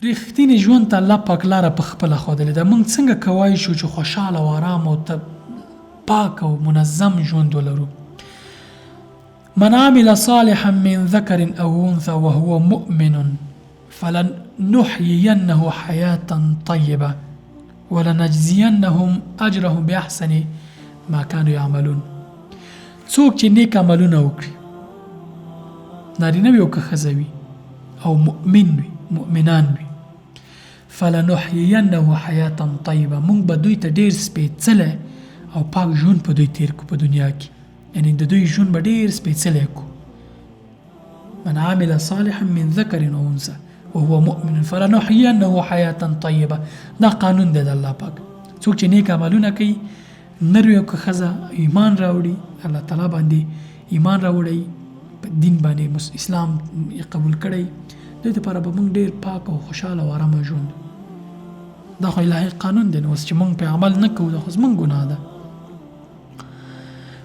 رښتینې ژوند ته الله پاک لاره په خپله ښودلې ده. موږ څنګه کولی شو چې خوشحاله او ارام او پاک او منظم ژوند ولرو؟ من عمل صالحا من ذكر أو أنثى وهو مؤمن فلنحيينه حياة طيبة ولنجزينهم أجرهم بأحسن ما كانوا يعملون. څوک چې نیک عملونه وکړي، نارینه وي او که ښځه وي، او مؤمن وي، مؤمنان وي، فلنحيينه حیاة طیبه، موږ به دوی ته ډېر سپېڅلی او پاک ژوند په دوی تیر کړو په دنیا کې. یعنې د دوی ژوند به ډېر سپېڅلی کړو. من عمل صالحا من ذکر او انثى وهو مؤمن فلنحيينه حیاة طیبه. دا قانون دی د الله پاک. څوک چې نیک عملونه کوي، نر وي او که ښځه، ایمان راوړي، الله تعالی باندې ایمان راوړی، په دین باندې اسلام یې قبول کړی، دوی دپاره به موږ ډېر پاک او خوشحاله او ارامه ژوند. دا خو الهي قانون دی. نو اوس چې موږ پرې عمل نه کوو، دا خو زموږ ګناه ده.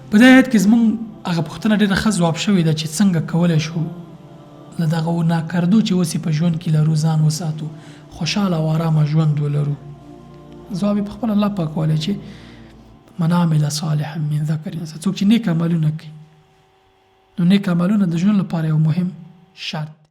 په دې آیت کې زموږ هغه پوښتنه ډېره ښه ځواب شوې ده چې څنګه کولی شو له دغه ناکردو چې اوس په ژوند کې لرو ځان وساتو، خوشحاله او ارامه ژوند ولرو. ځواب یې پخپله الله پاک ویلی چې من عمل صالحا من ذکر انثى. څوک چې نیک عملونه کوي، نو نیک عملونه د ژوند لپاره یو مهم شرط